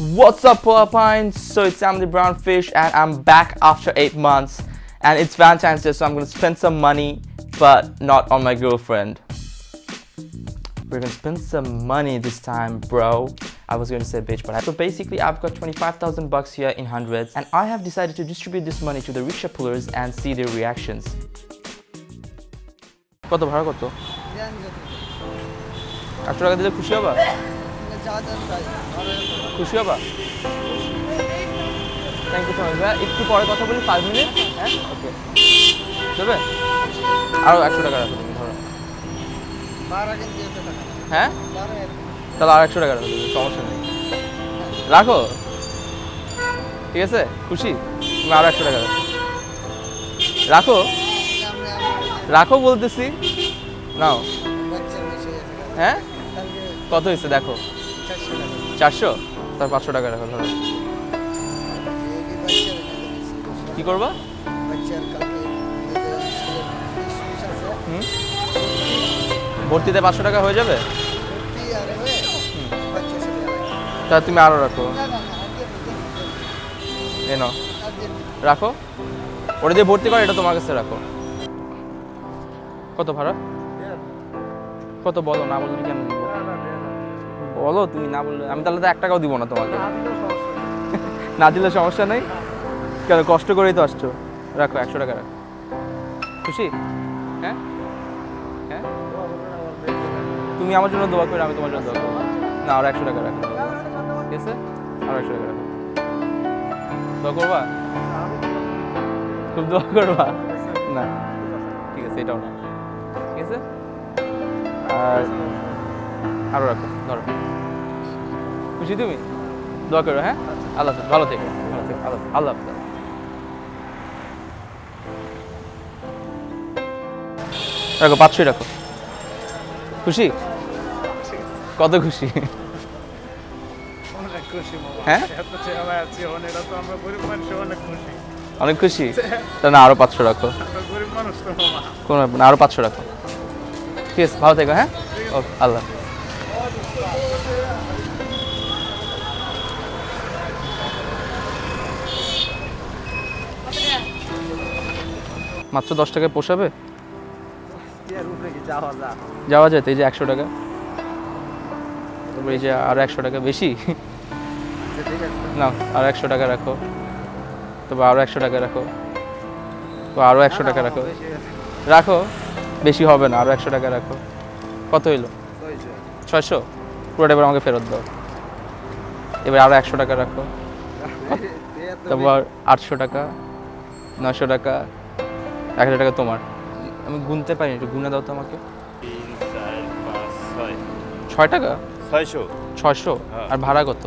What's up, Pine? So it's Sam the Brownfish, and I'm back after 8 months. And it's Valentine's Day, so I'm gonna spend some money, but not on my girlfriend. We're gonna spend some money this time, bro. I was gonna say bitch, but so basically I've got 25,000 bucks here in hundreds, and I have decided to distribute this money to the rickshaw pullers and see their reactions. কত ভাড়া কত? 100 টাকা দিলে খুশি হবা? খুশি হবা? Thank you so much ভাই। একটু পরে কথা বলি, 5 মিনিট। হ্যাঁ, ওকে। দেবে? আরো 100 টাকা রাখো তুমি, ধরো। হ্যাঁ, তাহলে আর 100 টাকা রাখো, সমস্যা নেই। রাখো, ঠিক আছে? খুশি? তুমি আরো 100 টাকা রাখো। রাখো, রাখো বলতেছি। নাও। হ্যাঁ, কত হয়েছে দেখো? 400? তার 500 টাকা রাখো, ধরো। কি করবা? ভর্তিতে 500 টাকা হয়ে যাবে? তা তুমি আরো রাখো। এই নাও, রাখো। ওটা দিয়ে ভর্তি করো, এটা তোমার কাছে রাখো। কত ভাড়া? কত বলো, না বললে কেন দিব? বলো, তুমি না বললে আমি তাহলে তো 1 টাকাও দিব না তোমাকে। না দিলে সমস্যা নেই, কেন কষ্ট করেই তো আসছো। রাখো, 100 টাকা রাখো। খুশি? হ্যাঁ হ্যাঁ, তুমি আমার জন্য দোয়া করো, আমি তোমার জন্য দোয়া করবো। না, আর 100 টাকা রাখো, ঠিক আছে? আর 100 টাকা রাখো। দোয়া করবা? খুব দোয়া করবা? না, ঠিক আছে, এটাও না, ঠিক আছে? আর আরো রাখো, ধরো। খুশি তুমি? দোয়া করো, হ্যাঁ? আল্লাহ হাফেজ, ভালো থেকো, ভালো থেকো, আল্লাহ হাফেজ। রাখো, 500 রাখো। খুশি? কত খুশি? হ্যাঁ, অনেক খুশি। না, আরো 500 রাখো। কোন ব্যাপার না, আরো 500 রাখো, ঠিক আছে? ভালো থেকো, হ্যাঁ? ওকে, আল্লাহ। মাত্র 10 টাকায় পোষাবে? যাওয়া যায় তো। এই যে 100 টাকা, তারপর এই যে আরো 100 টাকা বেশি। না, আরো 100 টাকা রাখো, তারপর আরো 100 টাকা রাখো, তো আরো 100 টাকা রাখো। রাখো, বেশি হবে না, আরো 100 টাকা রাখো। কত হইলো? 600। পুরোটা এবার আমাকে ফেরত দাও। এবার আরো 100 টাকা রাখো, তারপর 800 টাকা, 900 টাকা, 1000 টাকা তোমার। আমি গুনতে পারি, একটু গুনে দাও তো আমাকে। 6 টাকা? 600। আর ভাড়া কত?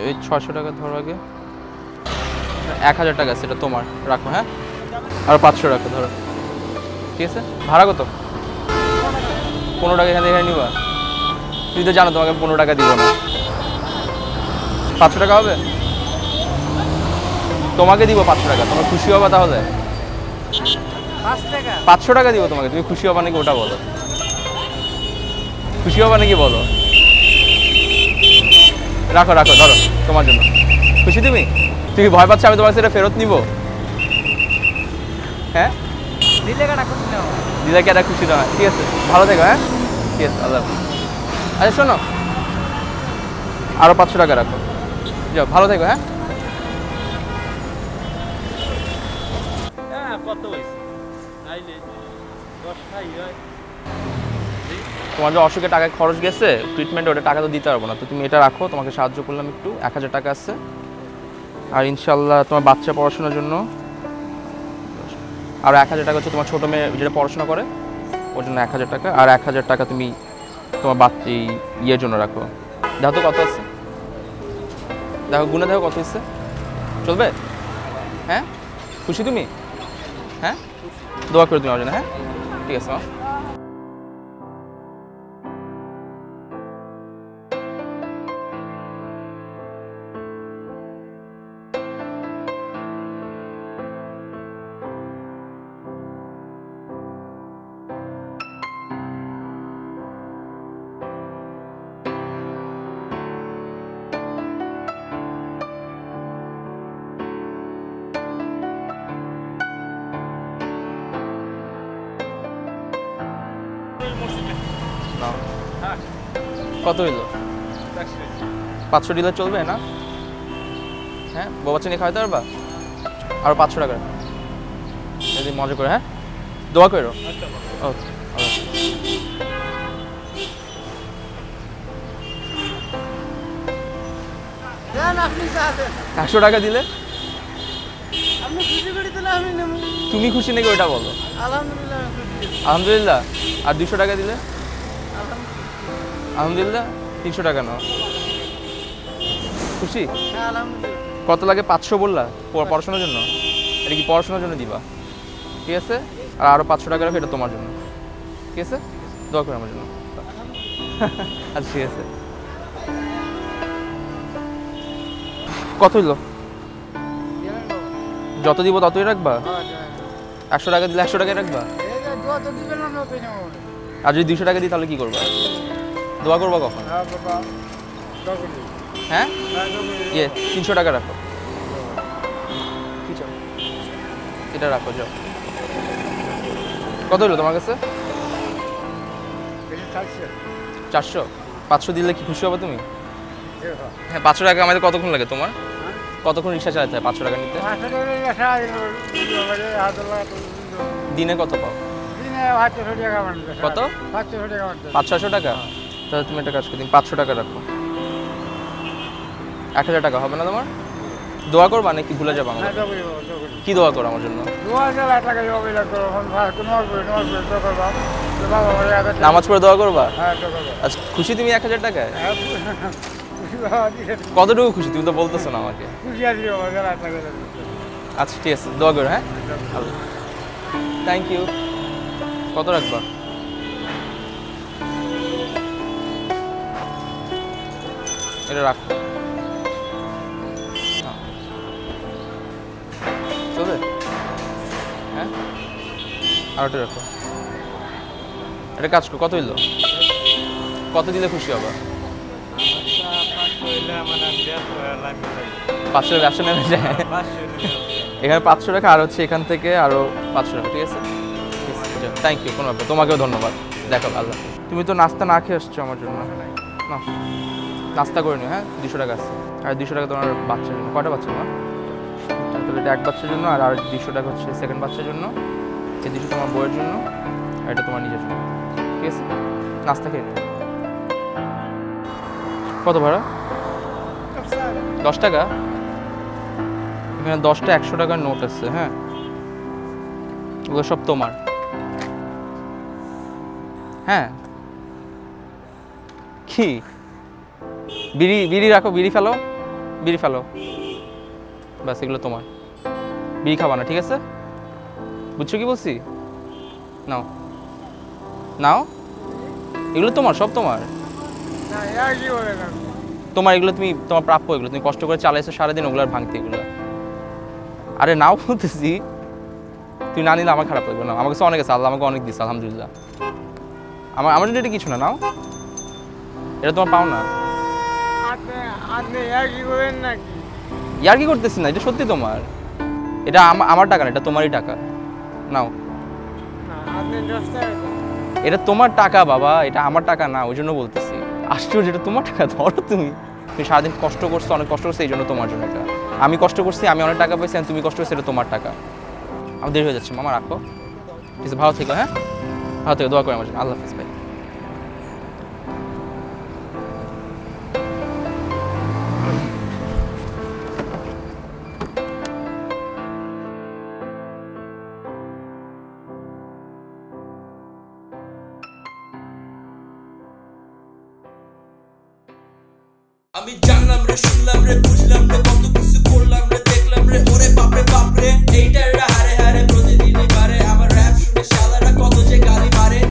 এই 600 টাকা ধরো আগে। 1000 টাকা, সেটা তোমার, রাখো। হ্যাঁ, আর 500 রাখো, ধরো, ঠিক আছে? ভাড়া কত? 15 টাকা এখান থেকে নিবা? তুমি তো জানো তোমাকে 15 টাকা দিব না। 500 টাকা হবে? তোমাকে দিব 500 টাকা, তোমার খুশি হবা তাহলে? 500 টাকা দিব তোমাকে, তুমি খুশি হবা নাকি ওটা বলো? খুশি হবা নাকি বলো? রাখো রাখো, ধরো, তোমার জন্য। খুশি তুমি? তুমি ভয় পাচ্ছ আমি তোমার সেটা ফেরত নিব? হ্যাঁ, দিলে কেটা খুশি নয়, ঠিক আছে? ভালো থেকো, হ্যাঁ, ঠিক আছে, আল্লাহ। আচ্ছা শোনো, আরো 500 টাকা রাখো, যাও, ভালো থেকো। হ্যাঁ, তোমার যে অসুখে টাকা খরচ গেছে ট্রিটমেন্টে, ওটা টাকা তো দিতে পারবো না, তো তুমি এটা রাখো, তোমাকে সাহায্য করলাম একটু। 1000 টাকা আছে, আর ইনশাল্লাহ তোমার বাচ্চা পড়াশোনার জন্য আর 1000 টাকা হচ্ছে তোমার ছোটো মেয়ে যেটা পড়াশোনা করে ওর জন্য 1000 টাকা, আর 1000 টাকা তুমি তোমার বাচ্চা ইয়ের জন্য রাখো। দেখো তো কত আছে, দেখো গুনে দেখো কত হচ্ছে, চলবে? হ্যাঁ, খুশি তুমি? হ্যাঁ, দোয়া করে তুমি আমার জন্য, হ্যাঁ, ঠিক আছে মা। কত হইলো? 500 দিলে চলবে না? হ্যাঁ, বউ বাচ্চা নিয়ে খাওয়াতে পারবা? আরো 500 টাকা যদি মজা করে। হ্যাঁ, দোয়া করো। ওকে, 100 টাকা দিলে তুমি খুশি নাকি ওটা বলো? আলহামদুলিল্লাহ। আর 200 টাকা দিলে? আলহামদুলিল্লাহ। 300 টাকা নাও। খুশি? কত লাগে? 500 বললা পড়াশোনার জন্য? এটা কি পড়াশোনার জন্য দিবা? ঠিক আছে, আর আরো 500 টাকা রাখো, এটা তোমার জন্য। ঠিক আছে, দোয়া করো আমার জন্য। আচ্ছা ঠিক আছে। কত হইলো? যত দিব ততই রাখবা? 100 টাকা দিলে 100 টাকাই রাখবা? আর যদি 200 টাকা দিই তাহলে কি করবা? দোয়া করবা কখন? হ্যাঁ, 300 টাকা রাখো। এটা রাখো, যাও। কত হলো তোমার কাছে? 400। 500 দিলে কি খুশি হবে তুমি? হ্যাঁ, 500 টাকা আমাদের কতক্ষণ লাগে তোমার? কতক্ষণ রিক্সা চালাতে হয় 500 টাকা নিতে? দিনে কত পাও? কত? 500-600 টাকা। তাহলে তুমি একটা কাজ করো, 500 টাকা রাখো। 1000 টাকা হবে না তোমার? দোয়া করবা নাকি ভুলে যাবা? কি দোয়া করো আমার জন্য? নামাজ পড়ে দোয়া করবা? আচ্ছা, খুশি তুমি 1000 টাকায়? কতটুকু খুশি তুমি তো বলতেছো না আমাকে। আচ্ছা ঠিক আছে, দোয়া করো। হ্যাঁ, থ্যাংক ইউ। কত রাখবা? এটা রাখো। চলবে? হ্যাঁ, আর ওটা রাখো। এটা কাজ করো। কত হইলো? কত দিলে খুশি হবা? 500 ব্যবসা নেমে যায়। এখানে 500 টাকা, আর হচ্ছে এখান থেকে আরো 500 টাকা। ঠিক আছে, থ্যাংক ইউ। কোনো ব্যাপার, তোমাকেও ধন্যবাদ। দেখো আল্লাহ। তুমি তো নাস্তা না খেয়ে আসছো আমার জন্য। না, নাস্তা করে নিও। হ্যাঁ, 200 টাকা আছে। আর 200 টাকা তোমার বাচ্চার জন্য। কয়টা বাচ্চা তোমার? তাহলে এটা এক বাচ্চার জন্য, আর 200 টাকা হচ্ছে সেকেন্ড বাচ্চার জন্য। এই 200 তোমার বউয়ের জন্য, আর এটা তোমার নিজের জন্য। ঠিক আছে, নাস্তা খেয়ে নিও। কত ভাড়া? 10 টাকা। এখানে 10টা 100 টাকার নোট আছে। হ্যাঁ, ওগুলো সব তোমার। হ্যাঁ, কি বিড়ি রাখো, বিড়ি ফেলো, বিড়ি ফেলো, ব্যাস এগুলো তোমার। বিড়ি খাবা না, ঠিক আছে? বুঝছো কি বলছি? নাও নাও, এগুলো তোমার, সব তোমার। তোমার এগুলো তুমি, তোমার প্রাপ্য এগুলো। তুমি কষ্ট করে চালাইছো সারাদিন, ওগুলো আর ভাঙতে এগুলো। আরে নাও বলতেছি, তুই না নিলে আমার খারাপ লাগবে না। আমার কাছে অনেক আছে, আল্লাহ আমাকে অনেক দিচ্ছে, আলহামদুলিল্লাহ। আমার জন্য এটা কিছু না, নাও। এটা তোমার পাও না। ইয়ার কি করতেছি না, এটা সত্যি তোমার। এটা আমার টাকা না, এটা তোমারই টাকা। নাও, এটা তোমার টাকা বাবা, এটা আমার টাকা না, ওই জন্য বলতেছি। আশ্চর্য, এটা তোমার টাকা, ধরো তুমি। তুমি সারাদিন কষ্ট করছো, অনেক কষ্ট করছো, এই জন্য তোমার জন্য এটা। আমি কষ্ট করছি, আমি অনেক টাকা পেয়েছি, তুমি কষ্ট করছো, এটা তোমার টাকা। আমার দেরি হয়ে যাচ্ছে, মামা রাখো। ঠিক আছে, ভালো থেকো। হ্যাঁ, ভালো থেকো, দোয়া করে আমার জন্য। আল্লাহ হাফেজ ভাই। আমি জানলাম রে, শুনলাম রে, বুঝলাম রে, কত কিছু করলাম রে, দেখলাম রে, ওরে বাপরে বাপরে, এইটার হারে হারে প্রতিদিন